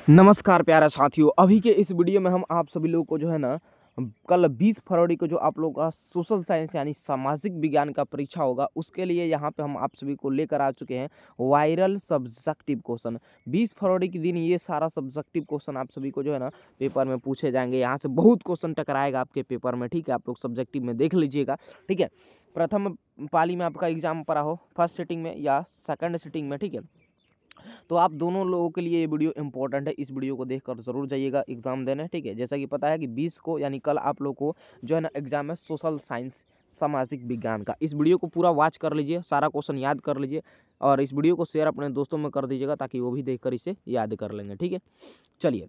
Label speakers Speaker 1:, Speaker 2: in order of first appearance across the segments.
Speaker 1: नमस्कार प्यारे साथियों, अभी के इस वीडियो में हम आप सभी लोगों को जो है ना कल 20 फरवरी को जो आप लोगों का सोशल साइंस यानी सामाजिक विज्ञान का परीक्षा होगा, उसके लिए यहाँ पे हम आप सभी को लेकर आ चुके हैं वायरल सब्जेक्टिव क्वेश्चन। 20 फरवरी के दिन ये सारा सब्जेक्टिव क्वेश्चन आप सभी को जो है ना पेपर में पूछे जाएंगे। यहाँ से बहुत क्वेश्चन टकराएगा आपके पेपर में, ठीक है। आप लोग सब्जेक्टिव में देख लीजिएगा, ठीक है। प्रथम पाली में आपका एग्जाम पड़ा हो, फर्स्ट सिटिंग में या सेकंड सिटिंग में, ठीक है। तो आप दोनों लोगों के लिए ये वीडियो इंपॉर्टेंट है। इस वीडियो को देखकर जरूर जाइएगा एग्जाम देने, ठीक है। जैसा कि पता है कि 20 को यानी कल आप लोग को जो है ना एग्जाम है सोशल साइंस सामाजिक विज्ञान का। इस वीडियो को पूरा वॉच कर लीजिए, सारा क्वेश्चन याद कर लीजिए और इस वीडियो को शेयर अपने दोस्तों में कर दीजिएगा ताकि वो भी देखकर इसे याद कर लेंगे, ठीक है। चलिए,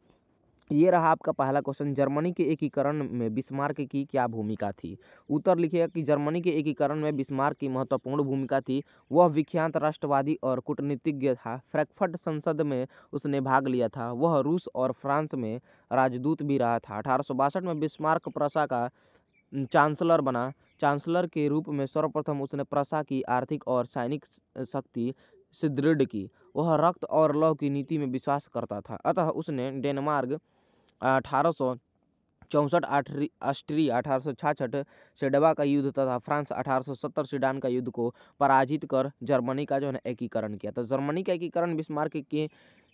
Speaker 1: ये रहा आपका पहला क्वेश्चन। जर्मनी के एकीकरण में बिस्मार्क की क्या भूमिका थी? उत्तर लिखिएगा कि जर्मनी के एकीकरण में बिस्मार्क की महत्वपूर्ण भूमिका थथी। वह विख्यात राष्ट्रवादी और कूटनीतिज्ञ था। फ्रैंकफर्ट संसद में उसने भाग लिया था। वह रूस और फ्रांस में राजदूत भी रहा था। 1862 में बिस्मार्क प्रशा का चांसलर बना। चांसलर के रूप में सर्वप्रथम उसने प्रशा की आर्थिक और सैनिक शक्ति सुदृढ़ की। वह रक्त और लौह की नीति में विश्वास करता था। अतः उसने डेनमार्क 1864 ऑस्ट्रिया 1866 सेडवा का युद्ध तथा फ्रांस 1870 सीडान का युद्ध को पराजित कर जर्मनी का जो है एकीकरण किया। तो जर्मनी का एकीकरण बिस्मार्क की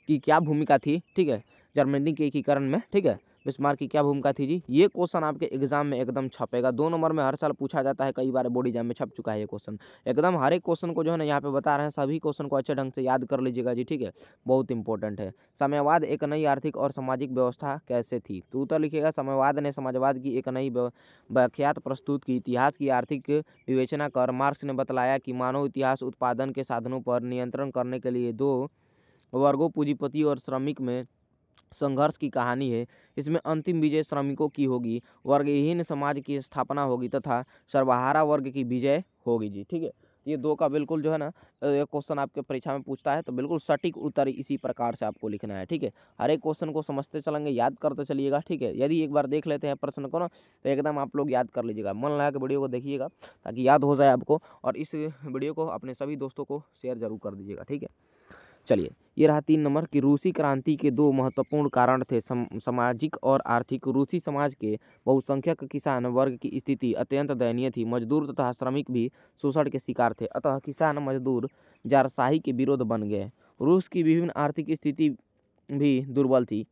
Speaker 1: क्या भूमिका थी, ठीक है। जर्मनी के एकीकरण में, ठीक है, बिस्मार्क की क्या भूमिका थी जी। ये क्वेश्चन आपके एग्जाम में एकदम छपेगा। 2 नंबर में हर साल पूछा जाता है, कई बार बोर्ड एग्जाम में छप चुका है ये क्वेश्चन। एकदम हर एक क्वेश्चन को जो है ना यहाँ पे बता रहे हैं, सभी क्वेश्चन को अच्छे ढंग से याद कर लीजिएगा जी, ठीक है। बहुत इंपॉर्टेंट है। साम्यवाद एक नई आर्थिक और सामाजिक व्यवस्था कैसे थी? तो उत्तर लिखिएगा, साम्यवाद ने समाजवाद की एक नई व्याख्यात प्रस्तुत की। इतिहास की आर्थिक विवेचना कर मार्क्स ने बतलाया कि मानव इतिहास उत्पादन के साधनों पर नियंत्रण करने के लिए 2 वर्गों पूंजीपति और श्रमिक में संघर्ष की कहानी है। इसमें अंतिम विजय श्रमिकों की होगी, वर्गहीन समाज की स्थापना होगी तथा सर्वहारा वर्ग की विजय होगी जी, ठीक है। ये 2 का बिल्कुल जो है ना क्वेश्चन आपके परीक्षा में पूछता है, तो बिल्कुल सटीक उत्तर इसी प्रकार से आपको लिखना है, ठीक है। हर एक क्वेश्चन को समझते चलेंगे, याद करते चलिएगा, ठीक है। यदि एक बार देख लेते हैं प्रश्न को ना, तो एकदम आप लोग याद कर लीजिएगा। मन लगा के वीडियो को देखिएगा ताकि याद हो जाए आपको, और इस वीडियो को अपने सभी दोस्तों को शेयर जरूर कर दीजिएगा, ठीक है। चलिए, ये रहा 3 नंबर कि रूसी क्रांति के 2 महत्वपूर्ण कारण थे, सामाजिक और आर्थिक। रूसी समाज के बहुसंख्यक किसान वर्ग की स्थिति अत्यंत दयनीय थी। मजदूर तथा श्रमिक भी शोषण के शिकार थे। अतः किसान मजदूर जारशाही के विरोध बन गए। रूस की विभिन्न आर्थिक स्थिति भी दुर्बल थी।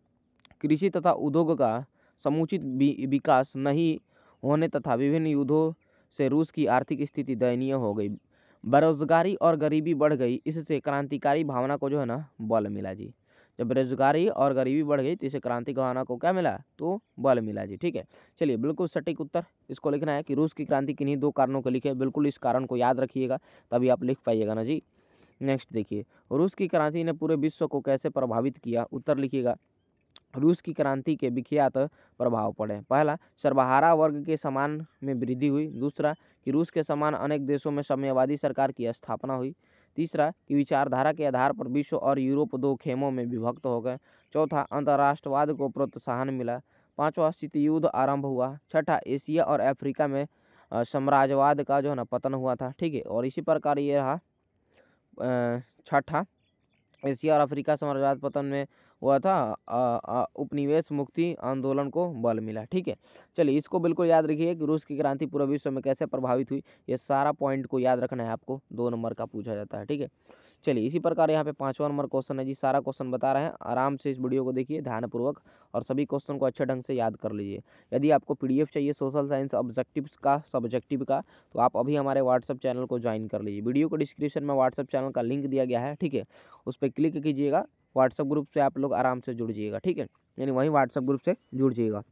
Speaker 1: कृषि तथा उद्योग का समुचित विकास नहीं होने तथा विभिन्न युद्धों से रूस की आर्थिक स्थिति दयनीय हो गई। बेरोजगारी और गरीबी बढ़ गई। इससे क्रांतिकारी भावना को जो है ना बल मिला जी। जब बेरोजगारी और गरीबी बढ़ गई तो इसे क्रांतिकारी भावना को क्या मिला? तो बल मिला जी, ठीक है। चलिए, बिल्कुल सटीक उत्तर इसको लिखना है कि रूस की क्रांति किन्हीं 2 कारणों को लिखे। बिल्कुल इस कारण को याद रखिएगा, तभी आप लिख पाइएगा ना जी। नेक्स्ट देखिए, रूस की क्रांति ने पूरे विश्व को कैसे प्रभावित किया? उत्तर लिखिएगा, रूस की क्रांति के विख्यात प्रभाव पड़े। पहला, सर्वहारा वर्ग के सम्मान में वृद्धि हुई। दूसरा, कि रूस के समान अनेक देशों में साम्यवादी सरकार की स्थापना हुई। तीसरा, कि विचारधारा के आधार पर विश्व और यूरोप 2 खेमों में विभक्त हो गए। चौथा, अंतर्राष्ट्रवाद को प्रोत्साहन मिला। पांचवा, शीत युद्ध आरंभ हुआ। छठा, एशिया और अफ्रीका में साम्राज्यवाद का जो है ना पतन हुआ था, ठीक है। और इसी प्रकार ये रहा छठा, एशिया और अफ्रीका साम्राज्यवाद पतन में हुआ था। उपनिवेश मुक्ति आंदोलन को बल मिला, ठीक है। चलिए, इसको बिल्कुल याद रखिए कि रूस की क्रांति पूरे विश्व में कैसे प्रभावित हुई। ये सारा पॉइंट को याद रखना है आपको, 2 नंबर का पूछा जाता है, ठीक है। चलिए, इसी प्रकार यहाँ पे 5वां नंबर क्वेश्चन है जी। सारा क्वेश्चन बता रहे हैं, आराम से इस वीडियो को देखिए ध्यानपूर्वक और सभी क्वेश्चन को अच्छे ढंग से याद कर लीजिए। यदि आपको पीडीएफ चाहिए सोशल साइंस ऑब्जेक्टिव्स का सब्जेक्टिव का, तो आप अभी हमारे व्हाट्सएप चैनल को ज्वाइन कर लीजिए। वीडियो को डिस्क्रिप्शन में व्हाट्सएप चैनल का लिंक दिया गया है, ठीक है। उस पर क्लिक कीजिएगा, व्हाट्सएप ग्रुप से आप लोग आराम से जुड़ जाइएगा, ठीक है। यानी वहीं व्हाट्सएप ग्रुप से जुड़ जाइएगा,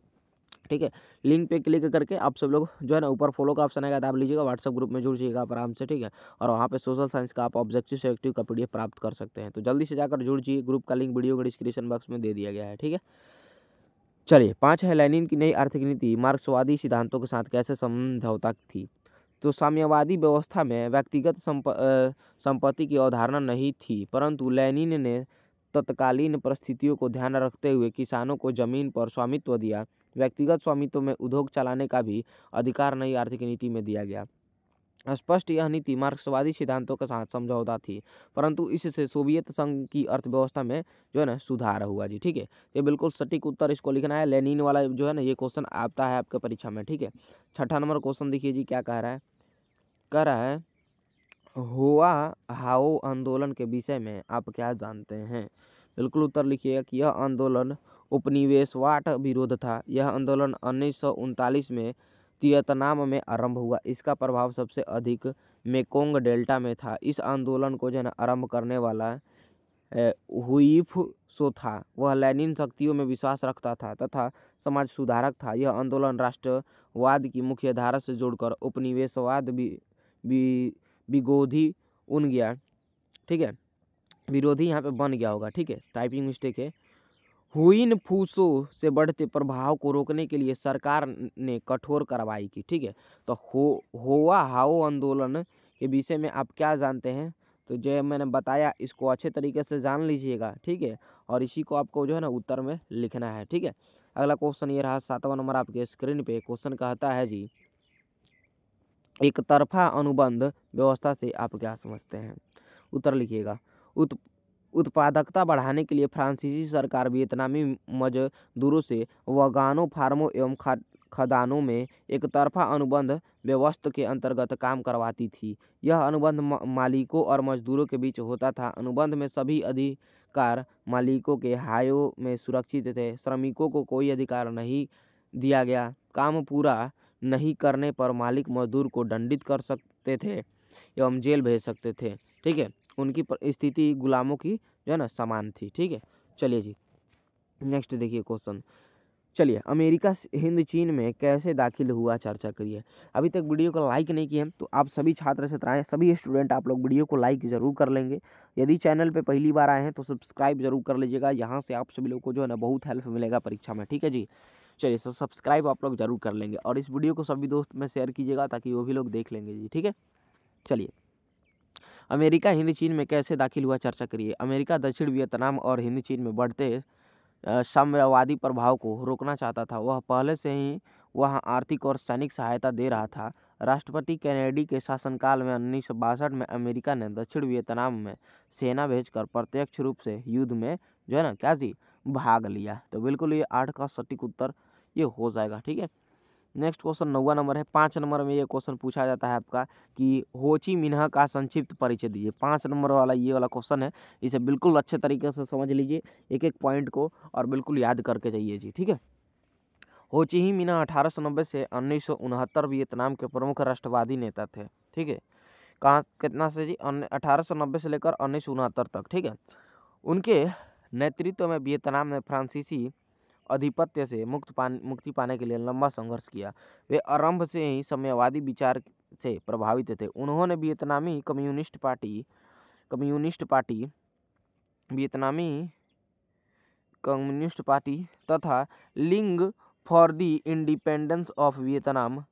Speaker 1: ठीक है। लिंक पे क्लिक करके आप सब लोग जो है ना ऊपर फॉलो का ऑप्शन आएगा, दाब लीजिएगा, व्हाट्सएप ग्रुप में जुड़ जाइएगा आप आराम से, ठीक है। और वहाँ पे सोशल साइंस का आप ऑब्जेक्टिव सेलेक्टिव का पीडीएफ प्राप्त कर सकते हैं। तो जल्दी से जाकर जुड़ जाइए, ग्रुप का लिंक वीडियो के डिस्क्रिप्शन बॉक्स में दे दिया गया है, ठीक है। चलिए, 5 है, लेनिन की नई आर्थिक नीति मार्क्सवादी सिद्धांतों के साथ कैसे समझौता थी? तो साम्यवादी व्यवस्था में व्यक्तिगत संपत्ति की अवधारणा नहीं थी, परंतु लेनिन ने तत्कालीन परिस्थितियों को ध्यान रखते हुए किसानों को जमीन पर स्वामित्व दिया। व्यक्तिगत स्वामित्व में उद्योग चलाने का भी अधिकार नई आर्थिक नीति में दिया गया। स्पष्ट यह नीति मार्क्सवादी सिद्धांतों के साथ समझौता थी, परंतु इससे सोवियत संघ की अर्थव्यवस्था में जो है ना सुधार हुआ जी। ठीक है, ये बिल्कुल सटीक उत्तर इसको लिखना है। लेनिन वाला जो है ना ये क्वेश्चन आता है आपके परीक्षा में। ठीक है, 6ठा नंबर क्वेश्चन देखिए जी क्या कह रहा है। कह रहा है हुआ हाओ आंदोलन के विषय में आप क्या जानते हैं। बिल्कुल उत्तर लिखिएगा कि यह आंदोलन उपनिवेशवाद विरोध था। यह आंदोलन 1939 में वियतनाम में आरंभ हुआ। इसका प्रभाव सबसे अधिक मेकोंग डेल्टा में था। इस आंदोलन को जो है ना आरंभ करने वाला हुइफ सो था। वह लेनिन शक्तियों में विश्वास रखता था तथा समाज सुधारक था। यह आंदोलन राष्ट्रवाद की मुख्य धारा से जोड़कर उपनिवेशवाद विरोधी उन गया। ठीक है, विरोधी यहाँ पे बन गया होगा। ठीक है, टाइपिंग मिस्टेक है। हुइन फूसो से बढ़ते प्रभाव को रोकने के लिए सरकार ने कठोर कार्रवाई की। ठीक है, तो होवा हाओ आंदोलन के विषय में आप क्या जानते हैं, तो जो मैंने बताया इसको अच्छे तरीके से जान लीजिएगा। ठीक है, और इसी को आपको जो है ना उत्तर में लिखना है। ठीक है, अगला क्वेश्चन ये रहा 7वां नंबर आपके स्क्रीन पे। क्वेश्चन कहता है जी एक तरफा अनुबंध व्यवस्था से आप क्या समझते हैं। उत्तर लिखिएगा। उत्पादकता बढ़ाने के लिए फ्रांसीसी सरकार वियतनामी मजदूरों से वगानों, फार्मों एवं खदानों में एक तरफा अनुबंध व्यवस्था के अंतर्गत काम करवाती थी। यह अनुबंध मालिकों और मजदूरों के बीच होता था। अनुबंध में सभी अधिकार मालिकों के हायों में सुरक्षित थे। श्रमिकों को कोई अधिकार नहीं दिया गया। काम पूरा नहीं करने पर मालिक मजदूर को दंडित कर सकते थे एवं जेल भेज सकते थे। ठीक है, उनकी स्थिति गुलामों की जो है ना समान थी। ठीक है, चलिए जी नेक्स्ट देखिए क्वेश्चन। चलिए, अमेरिका हिंद चीन में कैसे दाखिल हुआ चर्चा करिए। अभी तक वीडियो को लाइक नहीं किए हैं तो आप सभी छात्र छात्राएं सभी स्टूडेंट आप लोग वीडियो को लाइक जरूर कर लेंगे। यदि चैनल पे पहली बार आए हैं तो सब्सक्राइब जरूर कर लीजिएगा। यहाँ से आप सभी लोग को जो है ना बहुत हेल्प मिलेगा परीक्षा में। ठीक है जी, चलिए सब्सक्राइब आप लोग जरूर कर लेंगे और इस वीडियो को सभी दोस्त में शेयर कीजिएगा ताकि वो भी लोग देख लेंगे जी। ठीक है, चलिए अमेरिका हिंद चीन में कैसे दाखिल हुआ चर्चा करिए। अमेरिका दक्षिण वियतनाम और हिंद चीन में बढ़ते साम्यवादी प्रभाव को रोकना चाहता था। वह पहले से ही वहाँ आर्थिक और सैनिक सहायता दे रहा था। राष्ट्रपति कैनेडी के शासनकाल में 1962 में अमेरिका ने दक्षिण वियतनाम में सेना भेजकर प्रत्यक्ष रूप से युद्ध में जो है ना क्या जी भाग लिया। तो बिल्कुल ये 8 का सटीक उत्तर ये हो जाएगा। ठीक है, नेक्स्ट क्वेश्चन 9वां नंबर है। 5 नंबर में ये क्वेश्चन पूछा जाता है आपका कि हो ची मिन्ह का संक्षिप्त परिचय दीजिए। 5 नंबर वाला ये वाला क्वेश्चन है, इसे बिल्कुल अच्छे तरीके से समझ लीजिए एक एक पॉइंट को और बिल्कुल याद करके जाइए जी। ठीक है, हो ची ही मिन्ह 1890 से 1969 वियतनाम के प्रमुख राष्ट्रवादी नेता थे। ठीक है, कहाँ कितना से जी 1890 से लेकर 1969 तक। ठीक है, उनके नेतृत्व में वियतनाम ने फ्रांसीसी आधिपत्य से मुक्ति पाने के लिए लंबा संघर्ष किया। वे आरंभ से ही साम्यवादी विचार से प्रभावित थे। उन्होंने वियतनामी कम्युनिस्ट पार्टी तथा लिंग for the independence of Vietnam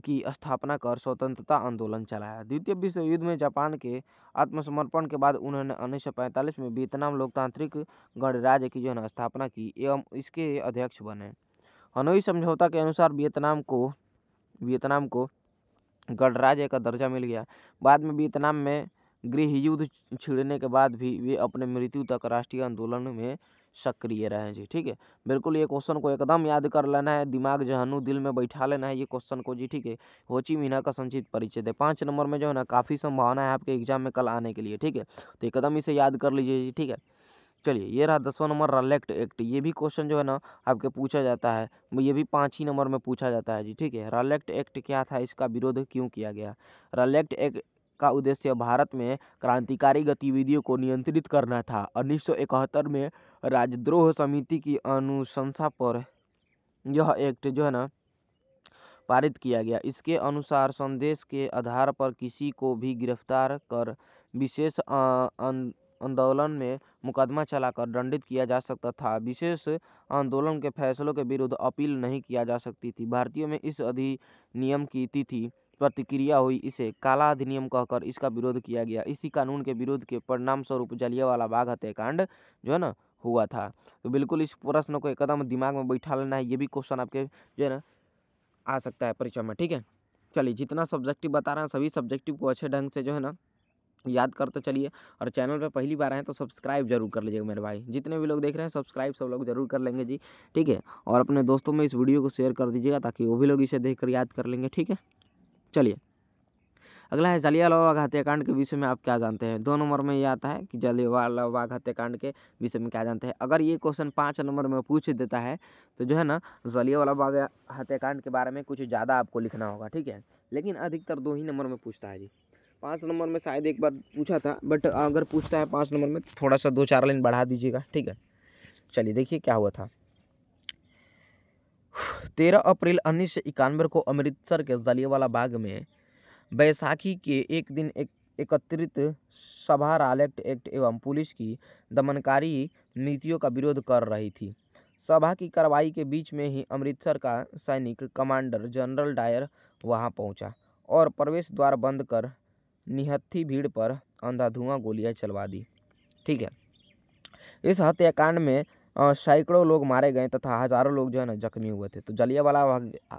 Speaker 1: की स्थापना कर स्वतंत्रता आंदोलन चलाया। द्वितीय विश्व युद्ध में जापान के आत्मसमर्पण के बाद उन्होंने 1945 में वियतनाम लोकतांत्रिक गणराज्य की जो है स्थापना की एवं इसके अध्यक्ष बने। हनोई समझौता के अनुसार वियतनाम को गणराज्य का दर्जा मिल गया। बाद में वियतनाम में गृह युद्ध छिड़ने के बाद भी वे अपने मृत्यु तक राष्ट्रीय आंदोलन में सक्रिय रहे जी। ठीक है, बिल्कुल ये क्वेश्चन को एकदम याद कर लेना है, दिमाग जहनु दिल में बैठा लेना है ये क्वेश्चन को जी। ठीक है, हो ची मिन्ह का संक्षिप्त परिचय दे। 5 नंबर में जो है ना काफ़ी संभावना है आपके एग्जाम में कल आने के लिए। ठीक है, तो एकदम इसे याद कर लीजिए जी। ठीक है, चलिए ये रहा 10वां नंबर रलेक्ट एक्ट। ये भी क्वेश्चन जो है ना आपके पूछा जाता है, ये भी 5 ही नंबर में पूछा जाता है जी। ठीक है, रलेक्ट एक्ट क्या था, इसका विरोध क्यों किया गया। रलेक्ट एक्ट का उद्देश्य भारत में क्रांतिकारी गतिविधियों को नियंत्रित करना था। 1971 में राजद्रोह समिति की अनुशंसा पर यह एक्ट जो है ना पारित किया गया। इसके अनुसार संदेश के आधार पर किसी को भी गिरफ्तार कर विशेष आंदोलन में मुकदमा चलाकर दंडित किया जा सकता था। विशेष आंदोलन के फैसलों के विरुद्ध अपील नहीं किया जा सकती थी। भारतीयों में इस अधिनियम की तिथि प्रतिक्रिया हुई। इसे काला अधिनियम कहकर इसका विरोध किया गया। इसी कानून के विरोध के परिणाम स्वरूप जलियांवाला बाग हत्याकांड जो है ना हुआ था। तो बिल्कुल इस प्रश्न को एकदम दिमाग में बैठा लेना है। ये भी क्वेश्चन आपके जो है ना आ सकता है परीक्षा में। ठीक है, चलिए जितना सब्जेक्टिव बता रहे हैं सभी सब्जेक्टिव को अच्छे ढंग से जो है ना याद करते चलिए। और चैनल पे पहली बार आए तो सब्सक्राइब जरूर कर लीजिएगा मेरे भाई। जितने भी लोग देख रहे हैं सब्सक्राइब सब लोग जरूर कर लेंगे जी, ठीक है। और अपने दोस्तों में इस वीडियो को शेयर कर दीजिएगा ताकि वो भी लोग इसे देखकर याद कर लेंगे, ठीक है। चलिए अगला है जलियांवाला बाग हत्याकांड के विषय में आप क्या जानते हैं। 2 नंबर में ये आता है कि जलियांवाला बाग हत्याकांड के विषय में क्या जानते हैं। अगर ये क्वेश्चन 5 नंबर में पूछ देता है तो जो है ना जलियांवाला बाग हत्याकांड के बारे में कुछ ज़्यादा आपको लिखना होगा, ठीक है। लेकिन अधिकतर 2 ही नंबर में पूछता है जी। 5 नंबर में शायद एक बार पूछा था, बट अगर पूछता है 5 नंबर में थोड़ा सा 2-4 लाइन बढ़ा दीजिएगा, ठीक है। चलिए देखिए क्या हुआ था। 13 अप्रैल 1991 को अमृतसर के जलियांवाला बाग में बैसाखी के एक दिन एकत्रित सभा रॉलेट एक्ट एवं पुलिस की दमनकारी नीतियों का विरोध कर रही थी। सभा की कार्रवाई के बीच में ही अमृतसर का सैनिक कमांडर जनरल डायर वहां पहुंचा और प्रवेश द्वार बंद कर निहत्थी भीड़ पर अंधाधुआं गोलियां चलवा दी, ठीक है। इस हत्याकांड में सैकड़ों लोग मारे गए तथा हजारों लोग जो है ना जख्मी हुए थे। तो जलियांवाला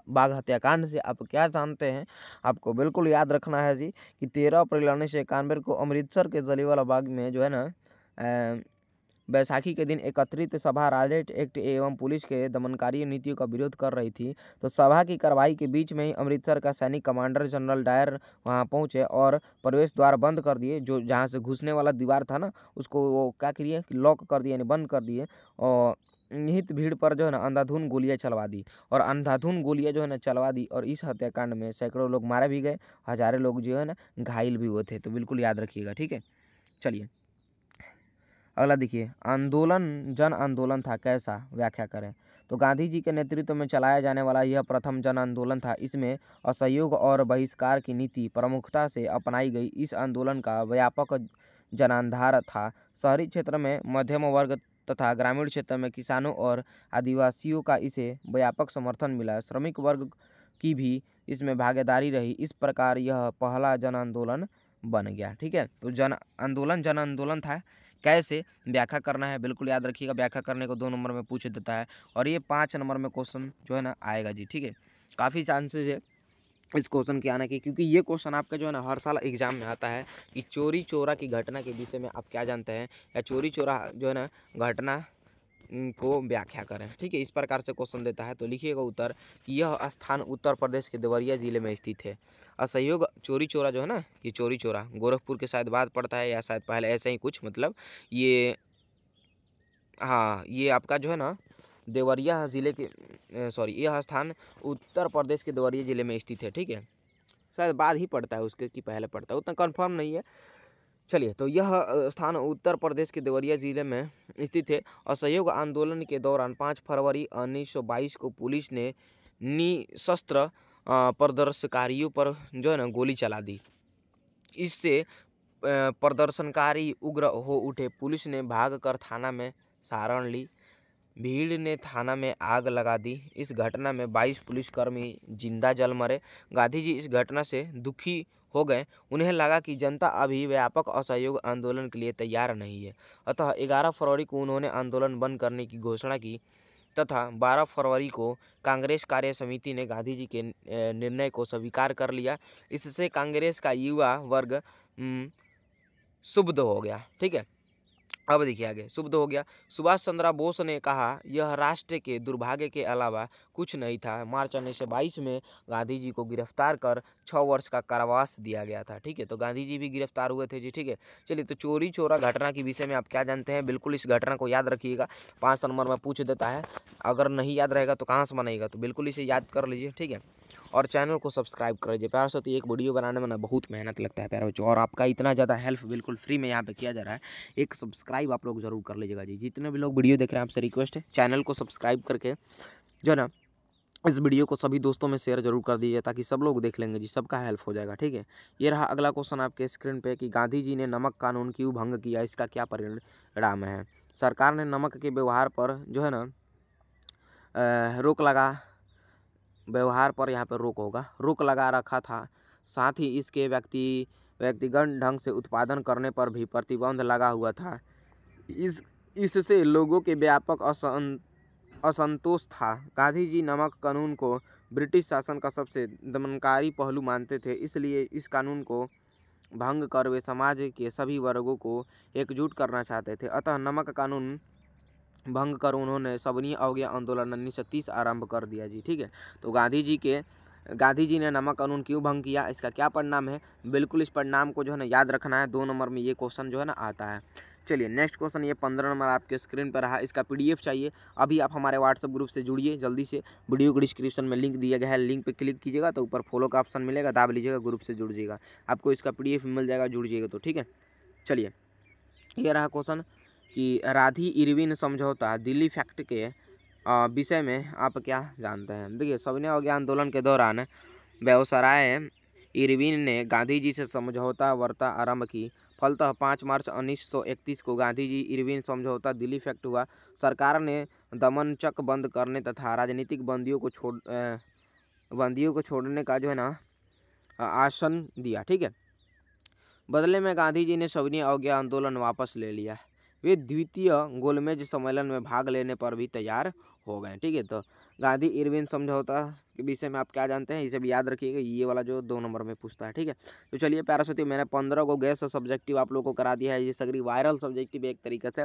Speaker 1: बाग हत्याकांड से आप क्या जानते हैं, आपको बिल्कुल याद रखना है जी कि 13 अप्रैल 1991 को अमृतसर के जलियांवाला बाग में जो है ना बैसाखी के दिन एकत्रित सभा रॉलेट एक्ट एवं पुलिस के दमनकारी नीतियों का विरोध कर रही थी। तो सभा की कार्रवाई के बीच में ही अमृतसर का सैनिक कमांडर जनरल डायर वहां पहुंचे और प्रवेश द्वार बंद कर दिए। जो जहां से घुसने वाला दीवार था ना उसको वो क्या किए कि लॉक कर दिए, यानी बंद कर दिए। और निहित भीड़ पर जो है ना अंधाधुन गोलियां चलवा दी और अंधाधुन गोलियां जो है ना चलवा दी। और इस हत्याकांड में सैकड़ों लोग मारे भी गए, हजारों लोग जो है ना घायल भी हुए थे। तो बिल्कुल याद रखिएगा, ठीक है। चलिए अगला देखिए, आंदोलन जन आंदोलन था, कैसा व्याख्या करें। तो गांधी जी के नेतृत्व में चलाया जाने वाला यह प्रथम जन आंदोलन था। इसमें असहयोग और बहिष्कार की नीति प्रमुखता से अपनाई गई। इस आंदोलन का व्यापक जनाधार था। शहरी क्षेत्र में मध्यम वर्ग तथा ग्रामीण क्षेत्र में किसानों और आदिवासियों का इसे व्यापक समर्थन मिला। श्रमिक वर्ग की भी इसमें भागीदारी रही। इस प्रकार यह पहला जन आंदोलन बन गया, ठीक है। तो जन आंदोलन था, कैसे व्याख्या करना है बिल्कुल याद रखिएगा। व्याख्या करने को 2 नंबर में पूछ देता है और ये 5 नंबर में क्वेश्चन जो है ना आएगा जी, ठीक है। काफ़ी चांसेस है इस क्वेश्चन के आने के, क्योंकि ये क्वेश्चन आपका जो है ना हर साल एग्जाम में आता है कि चोरी चोरा की घटना के विषय में आप क्या जानते हैं, या चोरी चोरा जो है ना घटना को व्याख्या करें, ठीक है। इस प्रकार से क्वेश्चन देता है। तो लिखिएगा उत्तर कि यह स्थान उत्तर प्रदेश के देवरिया जिले में स्थित है। असहयोग चोरी चोरा जो है ना, ये चोरी चोरा गोरखपुर के शायद बाद पड़ता है या शायद पहले, ऐसे ही कुछ मतलब ये, हाँ ये आपका जो है ना देवरिया जिले के सॉरी यह स्थान उत्तर प्रदेश के देवरिया जिले में स्थित है, ठीक है। शायद बाद ही पड़ता है उसके कि पहले पड़ता है, उतना कंफर्म नहीं है। चलिए, तो यह स्थान उत्तर प्रदेश के देवरिया जिले में स्थित है। असहयोग आंदोलन के दौरान 5 फरवरी 1922 को पुलिस ने निशस्त्र प्रदर्शनकारियों पर जो है ना गोली चला दी। इससे प्रदर्शनकारी उग्र हो उठे। पुलिस ने भागकर थाना में शरण ली। भीड़ ने थाना में आग लगा दी। इस घटना में 22 पुलिसकर्मी जिंदा जल मरे। गांधी जी इस घटना से दुखी हो गए। उन्हें लगा कि जनता अभी व्यापक असहयोग आंदोलन के लिए तैयार नहीं है। अतः 11 फरवरी को उन्होंने आंदोलन बंद करने की घोषणा की तथा 12 फरवरी को कांग्रेस कार्य समिति ने गांधी जी के निर्णय को स्वीकार कर लिया। इससे कांग्रेस का युवा वर्ग शुद्ध हो गया, ठीक है। अब देखिए आगे, शुद्ध हो गया। सुभाष चंद्र बोस ने कहा यह राष्ट्र के दुर्भाग्य के अलावा कुछ नहीं था। मार्च 1922 में गांधी जी को गिरफ्तार कर 6 वर्ष का कारावास दिया गया था, ठीक है। तो गांधी जी भी गिरफ्तार हुए थे जी, ठीक है। चलिए, तो चोरी चोरा घटना के विषय में आप क्या जानते हैं, बिल्कुल इस घटना को याद रखिएगा। 5 नंबर में पूछ देता है। अगर नहीं याद रहेगा तो कहाँ से बनेगा, तो बिल्कुल इसे याद कर लीजिए, ठीक है। और चैनल को सब्सक्राइब कर लीजिए प्यार से। तो एक वीडियो बनाने में ना बहुत मेहनत लगता है प्यारे बच्चों, और आपका इतना ज़्यादा हेल्प बिल्कुल फ्री में यहाँ पे किया जा रहा है। एक सब्सक्राइब आप लोग जरूर कर लीजिएगा जी। जितने भी लोग वीडियो देख रहे हैं आपसे रिक्वेस्ट है चैनल को सब्सक्राइब करके जो है ना इस वीडियो को सभी दोस्तों में शेयर जरूर कर दीजिए, ताकि सब लोग देख लेंगे जी, सबका हेल्प हो जाएगा, ठीक है। ये रहा अगला क्वेश्चन आपके स्क्रीन पे कि गांधी जी ने नमक कानून क्यों भंग किया, इसका क्या परिणाम है। सरकार ने नमक के व्यवहार पर जो है ना व्यवहार पर यहाँ पर रोक लगा रखा था। साथ ही इसके व्यक्तिगत ढंग से उत्पादन करने पर भी प्रतिबंध लगा हुआ था। इससे लोगों के व्यापक असंतोष था। गांधी जी नमक कानून को ब्रिटिश शासन का सबसे दमनकारी पहलू मानते थे, इसलिए इस कानून को भंग कर वे समाज के सभी वर्गों को एकजुट करना चाहते थे। अतः नमक कानून भंग कर उन्होंने सविनय अवज्ञा आंदोलन 1930 आरंभ कर दिया जी। ठीक है, तो गांधी जी ने नमक कानून क्यों भंग किया, इसका क्या परिणाम है, बिल्कुल इस परिणाम को जो है ना याद रखना है। 2 नंबर में ये क्वेश्चन जो है ना आता है। चलिए नेक्स्ट क्वेश्चन, ये 15 नंबर आपके स्क्रीन पर रहा, इसका PDF चाहिए। अभी आप हमारे व्हाट्सएप ग्रुप से जुड़िए जल्दी से, वीडियो को डिस्क्रिप्शन में लिंक दिया गया है, लिंक पे क्लिक कीजिएगा तो ऊपर फॉलो का ऑप्शन मिलेगा, दाब लीजिएगा, ग्रुप से जुड़ जाइएगा, आपको इसका PDF मिल जाएगा, जुड़ जाइएगा तो ठीक है। चलिए ये रहा क्वेश्चन कि राधी इरविन समझौता दिल्ली फैक्ट के विषय में आप क्या जानते हैं। देखिए सविनय अवज्ञा आंदोलन के दौरान व्यावसाय इरविन ने गांधी जी से समझौता वार्ता आरंभ की। फलतः 5 मार्च 1931 को गांधी जी इरविन समझौता दिल्ली फैक्ट हुआ। सरकार ने दमनचक बंद करने तथा राजनीतिक बंदियों को छोड़ने का जो है ना आश्वासन दिया। ठीक है, बदले में गांधी जी ने सविनय अवज्ञा आंदोलन वापस ले लिया। वे द्वितीय गोलमेज सम्मेलन में भाग लेने पर भी तैयार हो गए। ठीक है, तो गांधी इरविन समझौता के विषय में आप क्या जानते हैं, इसे भी याद रखिएगा, ये वाला जो 2 नंबर में पूछता है। ठीक है, तो चलिए प्यारे साथियों, मैंने 15 को गैस सब्जेक्टिव आप लोगों को करा दिया है। ये सगरी वायरल सब्जेक्टिव एक तरीके से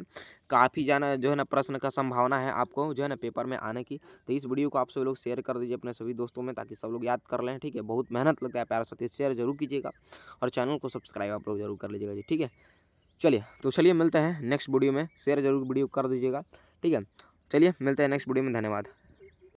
Speaker 1: काफ़ी जाना जो है ना प्रश्न का संभावना है आपको जो है ना पेपर में आने की। तो इस वीडियो को आप सभी लोग शेयर कर दीजिए अपने सभी दोस्तों में, ताकि सब लोग याद कर लें। ठीक है, बहुत मेहनत लगता है प्यारे साथियों, शेयर जरूर कीजिएगा और चैनल को सब्सक्राइब आप लोग जरूर कर लीजिएगा जी। ठीक है, चलिए मिलते हैं नेक्स्ट वीडियो में, शेयर जरूर वीडियो कर दीजिएगा। ठीक है, चलिए मिलते हैं नेक्स्ट वीडियो में, धन्यवाद।